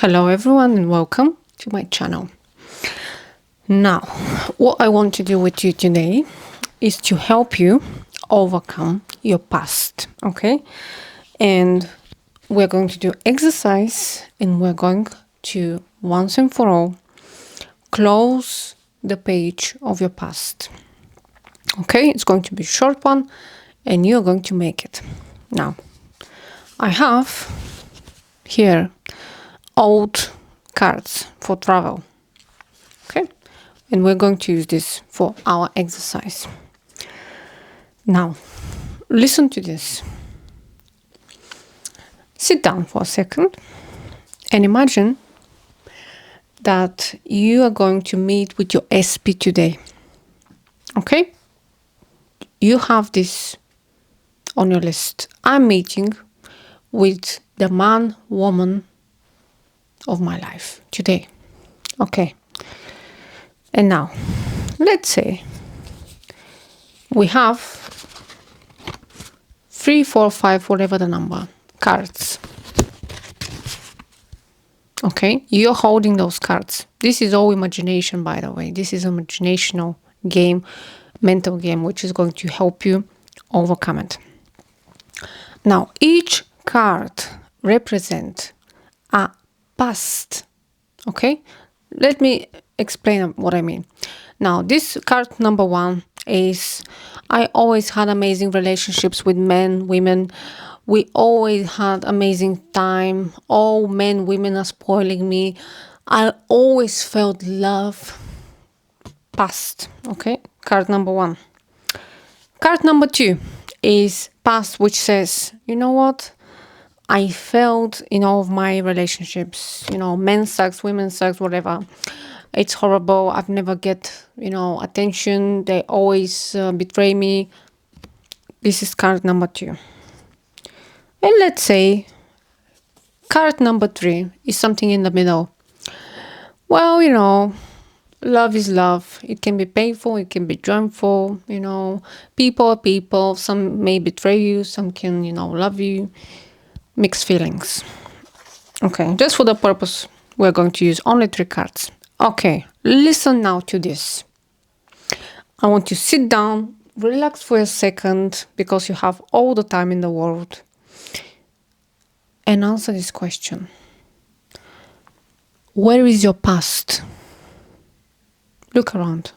Hello everyone and welcome to my channel. Now, what I want to do with you today is to help you overcome your past, okay? And we're going to do exercise and we're going to once and for all close the page of your past. Okay, it's going to be a short one and you're going to make it. Now, I have here old cards for travel. Okay, and we're going to use this for our exercise. Now, listen to this. Sit down for a second and imagine that you are going to meet with your SP today. Okay? You have this on your list. I'm meeting with the man, woman of my life today. Okay. And now, let's say we have 3, 4, 5, whatever the number, cards. Okay, you're holding those cards. This is all imagination, by the way. This is an imaginational game, mental game, which is going to help you overcome it. Now, each card represents a past. Okay, let me explain what I mean. Now, this card number 1 is I always had amazing relationships with men, women. We always had amazing time. All men, women are spoiling me. I always felt love. Past. Okay, card number 1. Card number 2 is past, which says, you know what? I felt in all of my relationships, men sucks, women sucks, whatever. It's horrible. I've never get, attention. They always betray me. This is card number 2. And let's say card number 3 is something in the middle. Well, love is love. It can be painful. It can be joyful. People are people. Some may betray you. Some can, love you. Mixed feelings. Okay, just for the purpose, we're going to use only 3 cards. Okay, listen now to this. I want you to sit down, relax for a second, because you have all the time in the world, and answer this question. Where is your past? Look around.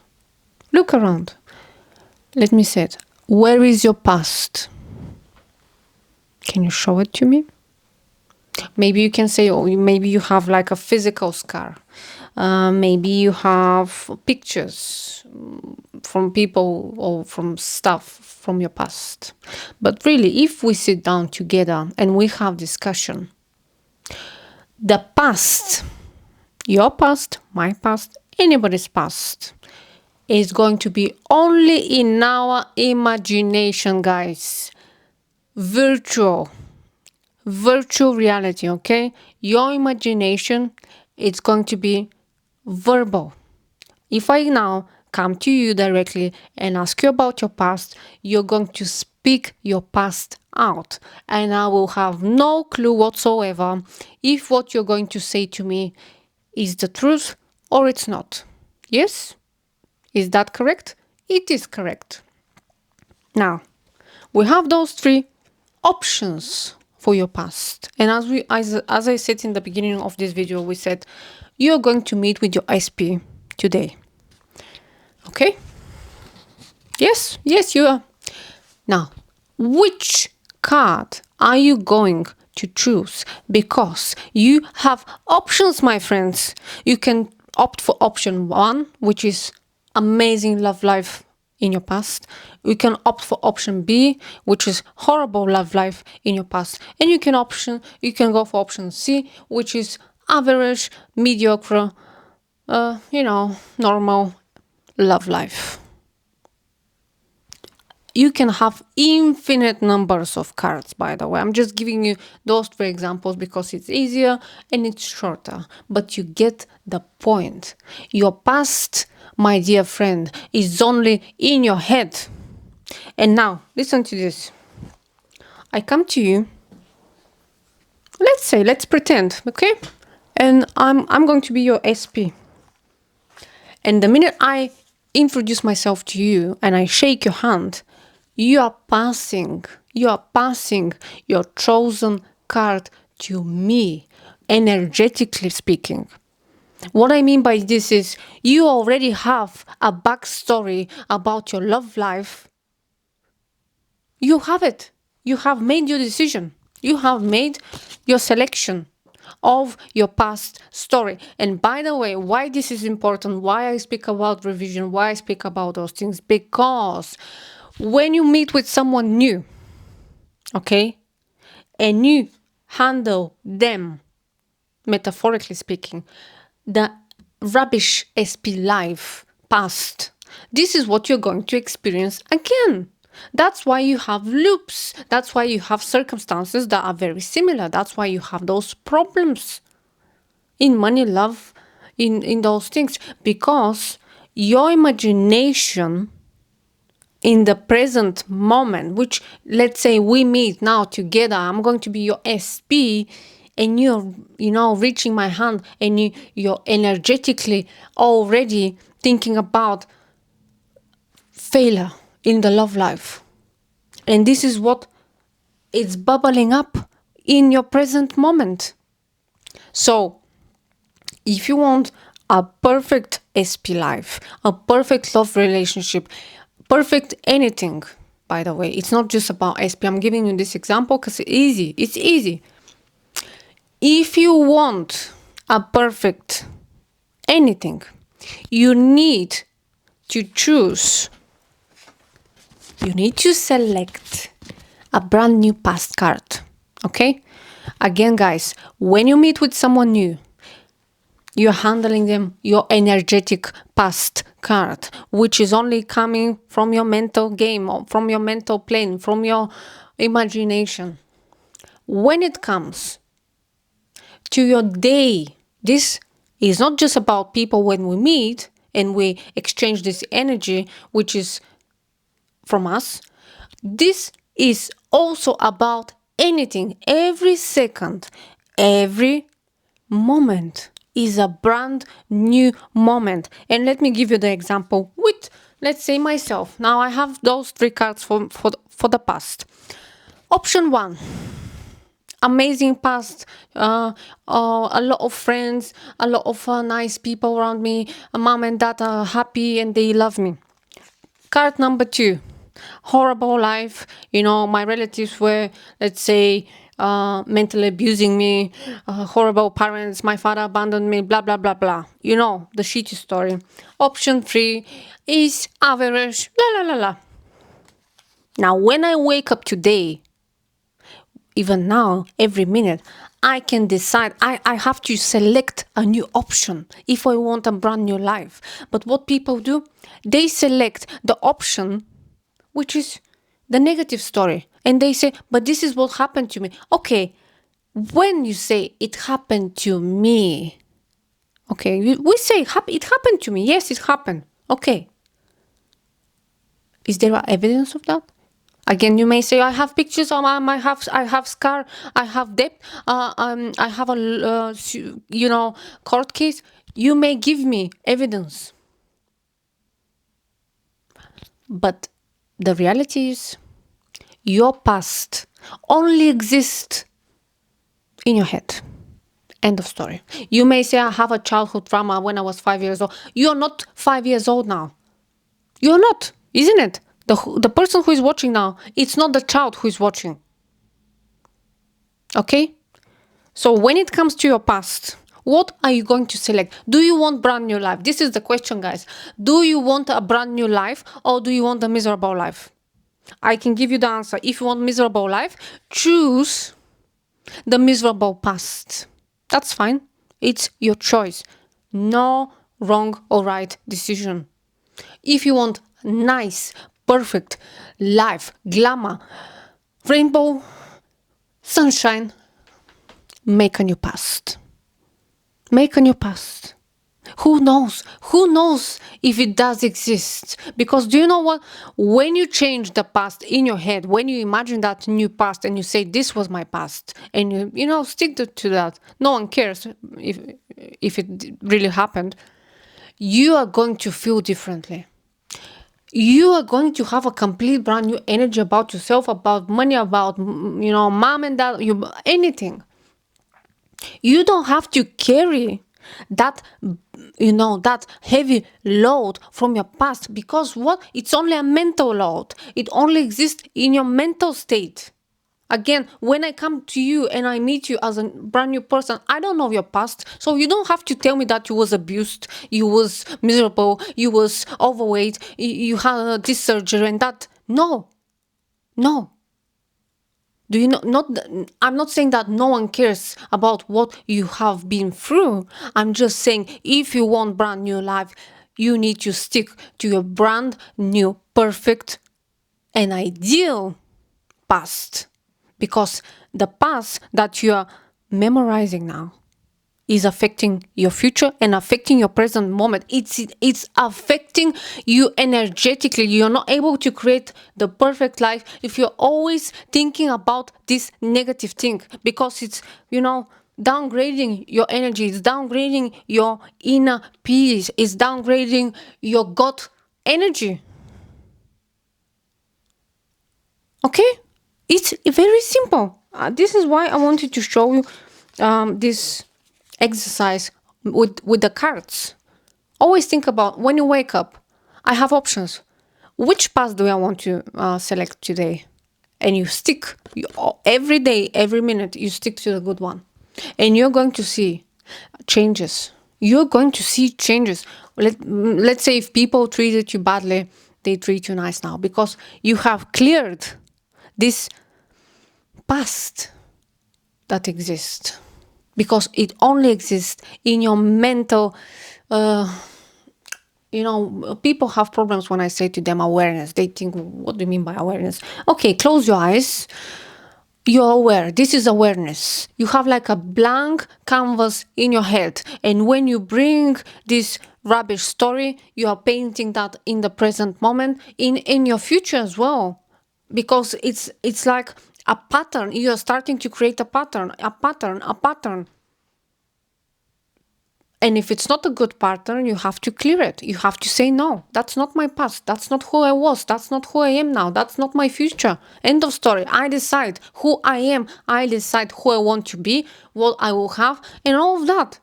Look around. Let me say it. Where is your past? Can you show it to me? Maybe you can say, maybe you have like a physical scar. Maybe you have pictures from people or from stuff from your past. But really, if we sit down together and we have discussion, the past, your past, my past, anybody's past, is going to be only in our imagination, guys. Virtual reality, okay? Your imagination, it's going to be verbal. If I now come to you directly and ask you about your past, you're going to speak your past out, and I will have no clue whatsoever if what you're going to say to me is the truth or it's not. Yes? Is that correct? It is correct. Now, we have those 3 options for your past. And as I said in the beginning of this video, we said you're going to meet with your SP today. Okay? Yes, you are. Now, which card are you going to choose? Because you have options, my friends. You can opt for option 1, which is amazing love life in your past. You can opt for option B, which is horrible love life in your past. And you can go for option C, which is average, mediocre, normal love life. You can have infinite numbers of cards, by the way. I'm just giving you those 3 examples because it's easier and it's shorter. But you get the point. Your past, my dear friend, is only in your head. And now, listen to this. I come to you. Let's pretend, okay? and I'm going to be your SP. And the minute I introduce myself to you and I shake your hand, you are passing your chosen card to me, energetically speaking. What I mean by this is you already have a backstory about your love life. You have it. You have made your decision. You have made your selection of your past story. And by the way, why this is important, why I speak about revision, why I speak about those things, because when you meet with someone new, okay, and you handle them, metaphorically speaking, the rubbish SP life past, this is what you're going to experience again. That's why you have loops. That's why you have circumstances that are very similar. That's why you have those problems in money, love, in those things. Because your imagination in the present moment, which let's say we meet now together, I'm going to be your SP, and you're, reaching my hand, and you're energetically already thinking about failure in the love life. And this is what is bubbling up in your present moment. So if you want a perfect SP life, a perfect love relationship, perfect anything, by the way, it's not just about SP. I'm giving you this example because it's easy. It's easy. If you want a perfect anything, you need to choose. You need to select a brand new past card. Okay? Again, guys, when you meet with someone new, you're handling them your energetic past card, which is only coming from your mental game, or from your mental plane, from your imagination. When it comes to your day, this is not just about people when we meet and we exchange this energy, which is from us. This is also about anything. Every second, every moment is a brand new moment. And let me give you the example with, let's say, myself. Now I have those 3 cards for the past. Option 1, amazing past, a lot of friends, a lot of nice people around me, mom and dad are happy and they love me. Card number 2, horrible life. My relatives were, let's say, mentally abusing me, horrible parents, my father abandoned me, blah, blah, blah, blah. The shitty story. Option 3 is average, la, la, la, la. Now, when I wake up today, even now, every minute, I can decide, I have to select a new option if I want a brand new life. But what people do, they select the option which is the negative story. And they say, but this is what happened to me. Okay, when you say it happened to me, okay, we say it happened to me. Yes, it happened. Okay. Is there evidence of that? Again, you may say, I have pictures, I have scar, I have debt, I have a, court case. You may give me evidence. But the reality is, your past only exists in your head. End of story. You may say, I have a childhood trauma when I was 5 years old. You're not 5 years old now. You're not, isn't it? The person who is watching now, it's not the child who is watching. Okay? So when it comes to your past, what are you going to select? Do you want brand new life? This is the question, guys. Do you want a brand new life, or do you want a miserable life? I can give you the answer. If you want miserable life, choose the miserable past. That's fine. It's your choice. No wrong or right decision. If you want nice, perfect life, glamour, rainbow, sunshine, make a new past. Make a new past. Who knows? Who knows if it does exist? Because do you know what? When you change the past in your head, when you imagine that new past and you say, this was my past, and stick to that, no one cares if it really happened, you are going to feel differently. You are going to have a complete brand new energy about yourself, about money, about, mom and dad, anything. You don't have to carry that that heavy load from your past, because what, it's only a mental load. It only exists in your mental state. Again, when I come to you and I meet you as a brand new person, I don't know your past, so you don't have to tell me that you was abused, you was miserable, you was overweight, you had this surgery and that. No. Do you know? I'm not saying that no one cares about what you have been through. I'm just saying, if you want brand new life, you need to stick to your brand new, perfect, and ideal past. Because the past that you are memorizing now is affecting your future and affecting your present moment. It's affecting you energetically. You're not able to create the perfect life if you're always thinking about this negative thing, because it's downgrading your energy, it's downgrading your inner peace, it's downgrading your gut energy. Okay, it's very simple. This is why I wanted to show you this exercise with the cards. Always think about, when you wake up, I have options. Which path do I want to select today? And you stick, every day, every minute, you stick to the good one. And you're going to see changes. You're going to see changes. Let's say if people treated you badly, they treat you nice now, because you have cleared this past that exists. Because it only exists in your mental, people have problems when I say to them awareness. They think, what do you mean by awareness? Okay, close your eyes. You're aware. This is awareness. You have like a blank canvas in your head. And when you bring this rubbish story, you are painting that in the present moment, in your future as well. Because it's like a pattern. You are starting to create a pattern. And if it's not a good pattern, you have to clear it. You have to say, no, that's not my past. That's not who I was. That's not who I am now. That's not my future. End of story. I decide who I am. I decide who I want to be, what I will have, and all of that.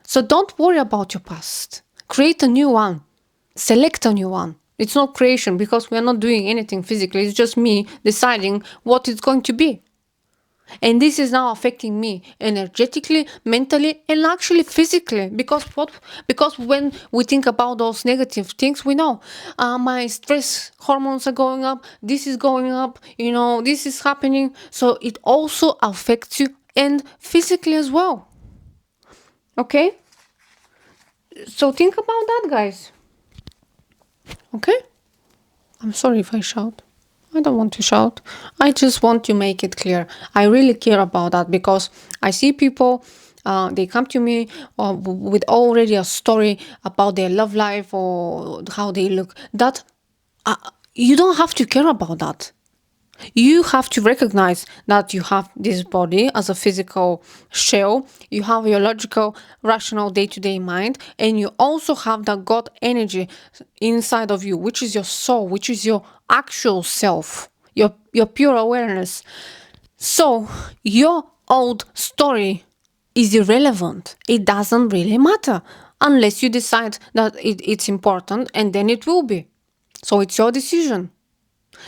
So don't worry about your past. Create a new one. Select a new one. It's not creation, because we are not doing anything physically. It's just me deciding what it's going to be. And this is now affecting me energetically, mentally, and actually physically. Because when we think about those negative things, we know my stress hormones are going up, this is going up, this is happening. So it also affects you, and physically as well. Okay? So think about that, guys. Okay? I'm sorry if I shout. I don't want to shout. I just want to make it clear. I really care about that, because I see people, they come to me with already a story about their love life or how they look. That you don't have to care about that. You have to recognize that you have this body as a physical shell. You have your logical, rational, day-to-day mind, and you also have that God energy inside of you, which is your soul, which is your actual self, your pure awareness. So your old story is irrelevant. It doesn't really matter unless you decide that it's important, and then it will be. So it's your decision.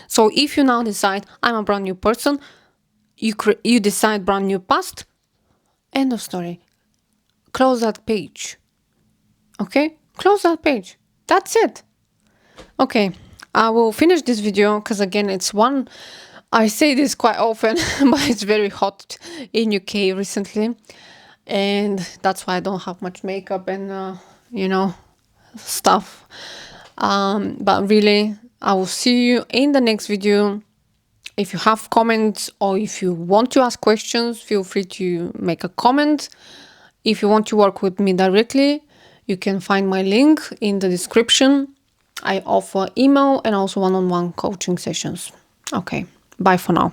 So if you now decide, I'm a brand new person, you decide brand new past, end of story. Close that page. Okay? Close that page. That's it. Okay, I will finish this video, because again, I say this quite often, but it's very hot in UK recently. And that's why I don't have much makeup and, stuff. But really, I will see you in the next video. If you have comments, or if you want to ask questions, feel free to make a comment. If you want to work with me directly, You can find my link in the description. I offer email and also one-on-one coaching sessions. Okay, bye for now.